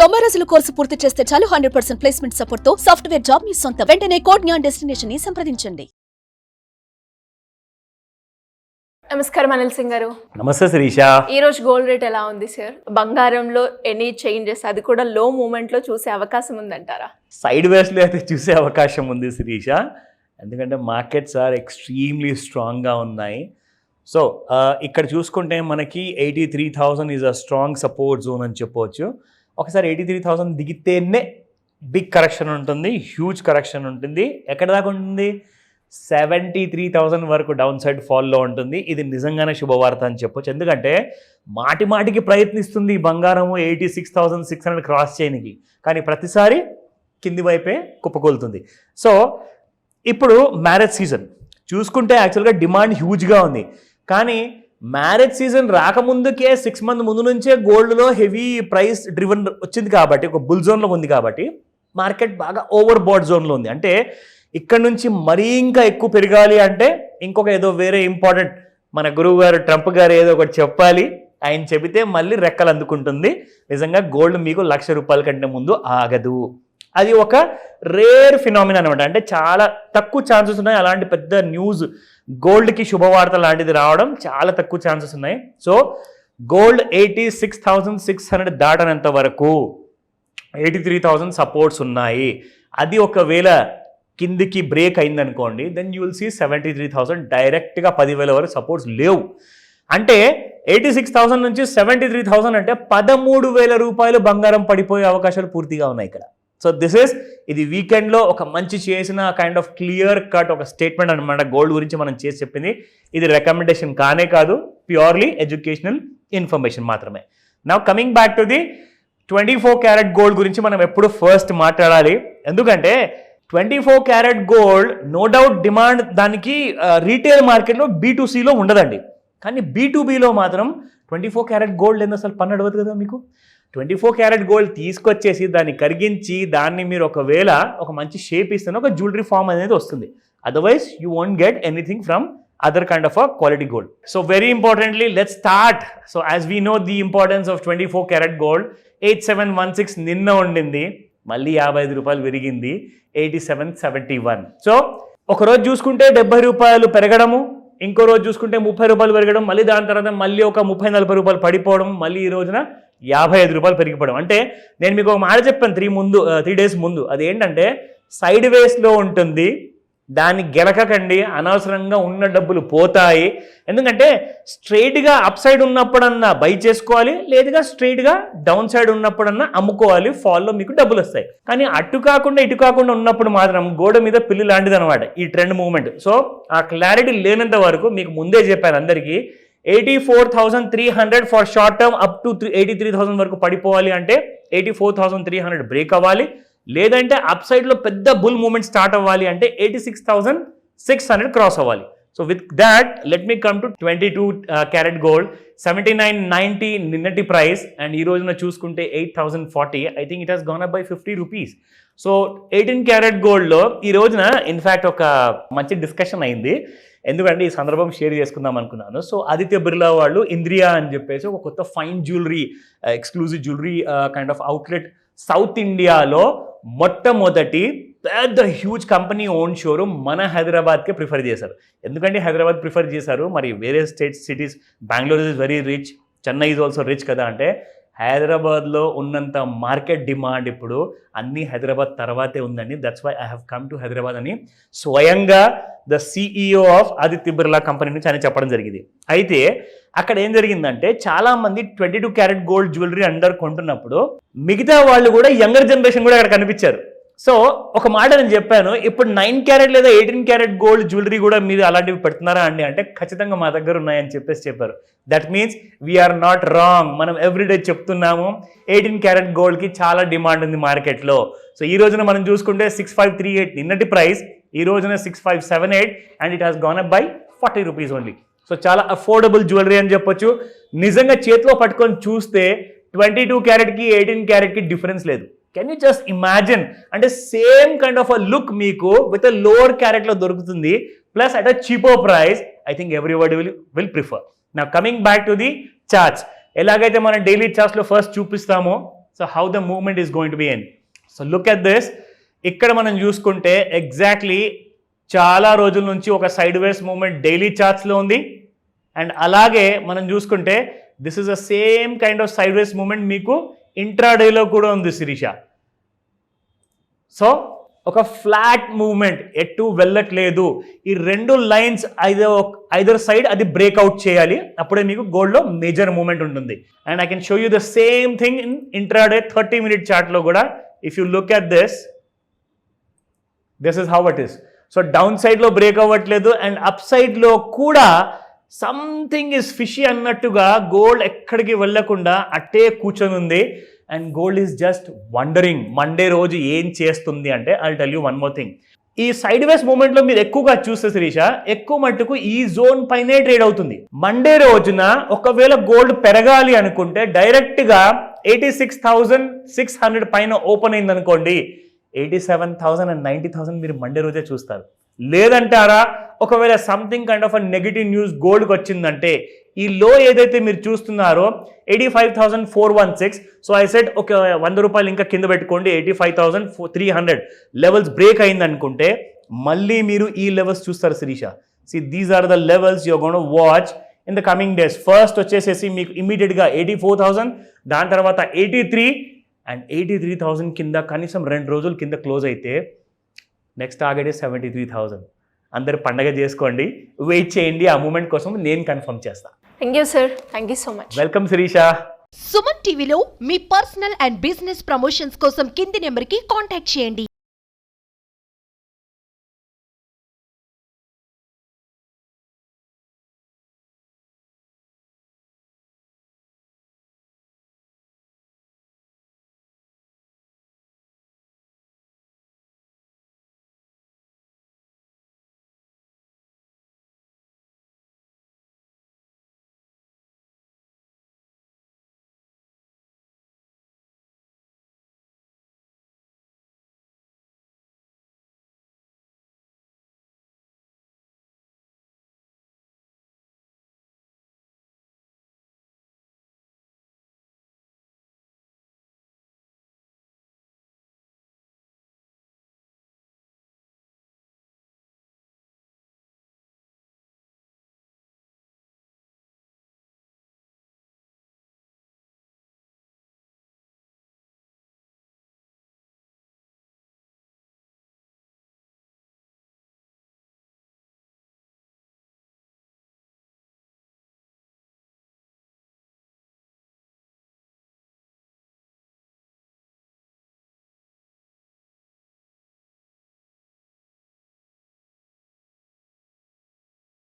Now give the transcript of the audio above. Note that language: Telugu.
90 రోజుల కోర్సు పూర్తి చేస్తే చాలు 100% ప్లేస్మెంట్ సపోర్ట్ తో సాఫ్ట్వేర్ జాబ్ మీ సొంతం. వెంటనే కోడ్ జ్ఞాన్ డెస్టినేషన్ ని సంప్రదించండి. నమస్కారం అనిల్ సింగ్ గారు. నమస్తే శిరీష. ఈ రోజు గోల్డ్ రేట్ ఎలా ఉంది సార్? బంగారంలో ఎనీ చేంజెస్, అది కూడా లో మూమెంట్ లో చూసే అవకాశం ఉందంటారా? సైడ్ వేస్లో అయితే చూసే అవకాశం ఉంది శిరీష, ఎందుకంటే మార్కెట్స్ ఆర్ ఎక్స్ట్రీమ్లీ స్ట్రాంగ్గా ఉన్నాయి. సో ఇక్కడ చూసుకుంటే మనకి 83,000 is a strong support zone అని చెప్పవచ్చు. ఒకసారి 83,000 దిగితేనే బిగ్ కరెక్షన్ ఉంటుంది, హ్యూజ్ కరెక్షన్ ఉంటుంది. ఎక్కడ దాకా ఉంటుంది? 73,000 వరకు డౌన్ సైడ్ ఫాల్లో ఉంటుంది. ఇది నిజంగానే శుభవార్త అని చెప్పొచ్చు, ఎందుకంటే మాటికి ప్రయత్నిస్తుంది బంగారము 86,600 క్రాస్ చేయడానికి, కానీ ప్రతిసారి కింది వైపే కుప్పకూలుతుంది. సో ఇప్పుడు మ్యారేజ్ సీజన్ చూసుకుంటే యాక్చువల్గా డిమాండ్ హ్యూజ్గా ఉంది, కానీ మ్యారేజ్ సీజన్ రాకముందుకే 6 మంత్ ముందు నుంచే గోల్డ్లో హెవీ ప్రైస్ డ్రివన్ వచ్చింది కాబట్టి, ఒక బుల్ జోన్లో ఉంది కాబట్టి మార్కెట్ బాగా ఓవర్ బాట్ జోన్లో ఉంది. అంటే ఇక్కడ నుంచి మరీ ఇంకా ఎక్కువ పెరగాలి అంటే ఇంకొక ఏదో వేరే ఇంపార్టెంట్ మన గురువు గారు ట్రంప్ గారు ఏదో ఒకటి చెప్పాలి. ఆయన చెబితే మళ్ళీ రెక్కలు అందుకుంటుంది. నిజంగా గోల్డ్ మీకు ₹1,00,000 కంటే ముందు ఆగదు. అది ఒక రేర్ ఫినామినా అనమాట. అంటే చాలా తక్కువ ఛాన్సెస్ ఉన్నాయి అలాంటి పెద్ద న్యూస్ గోల్డ్కి శుభవార్త లాంటిది రావడం, చాలా తక్కువ ఛాన్సెస్ ఉన్నాయి. సో గోల్డ్ 86,600 దాటనంత వరకు 83,000 సపోర్ట్స్ ఉన్నాయి. అది ఒకవేళ కిందికి బ్రేక్ అయిందనుకోండి, దెన్ యూ విల్ సీ 73,000 డైరెక్ట్గా 10,000 వరకు సపోర్ట్స్ లేవు. అంటే 86,000 నుంచి 73,000 అంటే ₹13,000 బంగారం పడిపోయే అవకాశాలు పూర్తిగా ఉన్నాయి ఇక్కడ. సో ఇది వీకెండ్లో ఒక మంచి చేసిన కైండ్ ఆఫ్ క్లియర్ కట్ ఒక స్టేట్మెంట్ అనమాట గోల్డ్ గురించి మనం చేసి చెప్పింది. ఇది రికమెండేషన్ కానే కాదు, ప్యూర్లీ ఎడ్యుకేషనల్ ఇన్ఫర్మేషన్ మాత్రమే. Now coming back to the 24 carrot gold గురించి మనం ఎప్పుడు ఫస్ట్ మాట్లాడాలి, ఎందుకంటే 24 క్యారెట్ గోల్డ్ నో డౌట్ డిమాండ్ దానికి రీటైల్ మార్కెట్లో B2Cలో ఉండదండి, కానీ B2Bలో మాత్రం 24 క్యారెట్ గోల్డ్ ఏందో అసలు పన్ను అడవదు కదా మీకు. 24 క్యారెట్ గోల్డ్ తీసుకొచ్చేసి దాన్ని కరిగించి దాన్ని మీరు ఒకవేళ ఒక మంచి షేప్ ఇస్తేనే ఒక జ్యువెలరీ ఫామ్ అనేది వస్తుంది. Otherwise you won't get anything from other kind of a quality gold. So very importantly, let's start. So as we know the importance of 24 karat gold, 8716 నిన్న ఉండింది, మళ్ళీ ₹55 పెరిగింది, 8771. సో ఒక రోజు చూసుకుంటే ₹70 పెరగడము, ఇంకో రోజు చూసుకుంటే ₹30 పెరగడం, మళ్ళీ దాని తర్వాత మళ్ళీ ఒక ₹30-40 పడిపోవడం, మళ్ళీ ఈ రోజున ₹55 పెరిగిపోవడం. అంటే నేను మీకు ఒక మాట చెప్పాను 3 డేస్ ముందు, అదేంటంటే సైడ్ వేస్లో ఉంటుంది, దాన్ని గెలకకండి, అనవసరంగా ఉన్న డబ్బులు పోతాయి. ఎందుకంటే స్ట్రైట్గా అప్ సైడ్ ఉన్నప్పుడన్నా బై చేసుకోవాలి, లేదుగా స్ట్రైట్గా డౌన్ సైడ్ ఉన్నప్పుడన్నా అమ్ముకోవాలి, ఫాల్లో మీకు డబ్బులు వస్తాయి. కానీ అటు కాకుండా ఇటు కాకుండా ఉన్నప్పుడు మాత్రం గోడ మీద పిల్లి లాంటిది అనమాట ఈ ట్రెండ్ మూవ్మెంట్. సో ఆ క్లారిటీ లేనంత వరకు మీకు ముందే చెప్పాను అందరికీ, 84,300 for short term up to 83,000 వరకు పడిపోవాలి అంటే 84,300 బ్రేక్ అవ్వాలి, లేదంటే అప్ సైడ్లో పెద్ద బుల్ మూమెంట్ స్టార్ట్ అవ్వాలి అంటే 86,600 క్రాస్ అవ్వాలి. So with that let me come to 22 carat gold 7990 నిన్నటి ప్రైస్, అండ్ ఈ రోజున చూసుకుంటే 8,040. I think it has gone up by ₹50. So 18 carrot గోల్డ్లో ఈ రోజున ఇన్ఫ్యాక్ట్ ఒక మంచి డిస్కషన్ అయింది, ఎందుకంటే ఈ సందర్భం షేర్ చేసుకుందాం అనుకున్నాను. సో ఆదిత్య బిర్లా వాళ్ళు ఇంద్రియా అని చెప్పేసి ఒక కొత్త fine jewellery exclusive jewellery kind of outlet south ఇండియాలో మొట్టమొదటి పెద్ద హ్యూజ్ కంపెనీ ఓన్ షోరూమ్ మన హైదరాబాద్కే ప్రిఫర్ చేశారు. ఎందుకంటే హైదరాబాద్ ప్రిఫర్ చేశారు, మరి వేరే cities, Bengaluru is very rich, Chennai is also rich కదా, అంటే హైదరాబాద్లో ఉన్నంత మార్కెట్ డిమాండ్ ఇప్పుడు అన్నీ హైదరాబాద్ తర్వాతే ఉందండి. That's why I have come to Hyderabad అని స్వయంగా the CEO of Aditya Birla company నుంచి అని చెప్పడం జరిగింది. అయితే అక్కడ ఏం జరిగిందంటే చాలామంది 22 క్యారెట్ గోల్డ్ జ్యువెలరీ అందరు కొంటున్నప్పుడు మిగతా వాళ్ళు కూడా యంగర్ జనరేషన్ కూడా అక్కడ కనిపించారు. సో ఒక మాట నేను చెప్పాను, ఇప్పుడు 9 క్యారెట్ లేదా 18 క్యారెట్ గోల్డ్ జ్యువెలరీ కూడా మీరు అలాంటివి పెడుతున్నారా అండి అంటే ఖచ్చితంగా మా దగ్గర ఉన్నాయని చెప్పారు. That means we're not wrong. మనం ఎవ్రీడే చెప్తున్నాము 18 క్యారెట్ గోల్డ్కి చాలా డిమాండ్ ఉంది మార్కెట్లో. సో ఈ రోజున మనం చూసుకుంటే 6538 నిన్నటి ప్రైస్, ఈ రోజున 6578, and it has gone up by ₹40 only. So చాలా అఫోర్డబుల్ జ్యువెలరీ అని చెప్పొచ్చు. నిజంగా చేతిలో పట్టుకొని చూస్తే 22 క్యారెట్కి 18 క్యారెట్కి డిఫరెన్స్ లేదు. కెన్ యూ జస్ట్ ఇమాజిన్, అంటే same kind of a look మీకు విత్ అ లోవర్ క్యారెట్లో దొరుకుతుంది, plus at a cheaper price. I think everybody will prefer. Now coming back to the charts, ఎలాగైతే మనం డైలీ చార్ట్స్లో ఫస్ట్ చూపిస్తామో so how the movement is going to be end. So look at this. ఇక్కడ మనం చూసుకుంటే ఎగ్జాక్ట్లీ చాలా రోజుల నుంచి ఒక సైడ్ వేస్ మూవ్మెంట్ డైలీ చార్ట్స్లో ఉంది. అండ్ అలాగే మనం చూసుకుంటే this is the same kind of side ways movement మీకు ఇంట్రాడేలో కూడా ఉంది శిరీష. సో ఒక ఫ్లాట్ మూవ్మెంట్, ఎటు వెళ్ళట్లేదు. ఈ రెండు లైన్స్ ఐదర్ సైడ్ అది బ్రేక్అవుట్ చేయాలి, అప్పుడే మీకు గోల్డ్లో మేజర్ మూవ్మెంట్ ఉంటుంది. And I can show you the same thing in intraday 30-minute చార్ట్లో కూడా. If you look at this is how it is. So down సైడ్లో బ్రేక్ అవ్వట్లేదు అండ్ అప్ సైడ్లో కూడా సంథింగ్ ఇస్ ఫిషీ అన్నట్టుగా గోల్డ్ ఎక్కడికి వెళ్ళకుండా అట్టే కూర్చొని ఉంది. And gold is just wondering Monday రోజు ఏం చేస్తుంది అంటే. I'll tell you one more thing. ఈ సైడ్ వేస్ మూమెంట్లో మీరు ఎక్కువగా చూస్తే శిరీష, ఎక్కువ మట్టుకు ఈ జోన్ పైనే ట్రేడ్ అవుతుంది. మండే రోజున ఒకవేళ గోల్డ్ పెరగాలి అనుకుంటే డైరెక్ట్గా 86,600 పైన ఓపెన్ అయింది అనుకోండి, 87,000 and 90,000 మీరు మండే రోజే చూస్తారు. లేదంటారా, ఒకవేళ something kind of a negative news గోల్డ్కి వచ్చిందంటే ఈ లో ఏదైతే మీరు చూస్తున్నారో 85,416. సో ఐ సెడ్ ఒక 100 రూపాయలు ఇంకా కింద పెట్టుకోండి, 85,300 లెవెల్స్ బ్రేక్ అయింది అనుకుంటే మళ్ళీ మీరు ఈ లెవెల్స్ చూస్తారు Sirisha. See these are the levels you're gonna watch in the coming days. First వచ్చేసేసి మీకు ఇమీడియట్గా 84,000, దాని తర్వాత 83 అండ్ 83,000 కింద కనీసం 2 రోజుల కింద క్లోజ్ అయితే నెక్స్ట్ టార్గెట్ 73,000. అందరు పండగ చేసుకోండి, వెయిట్ చేయండి, ఆ మూమెంట్ కోసం నేను కన్ఫర్మ్ చేస్తాను. Thank you sir, thank you so much. Welcome Sirisha. Suman టీవీలో మీ పర్సనల్ అండ్ బిజినెస్ ప్రమోషన్స్ కోసం కింది నెంబర్కి కాంటాక్ట్ చేయండి.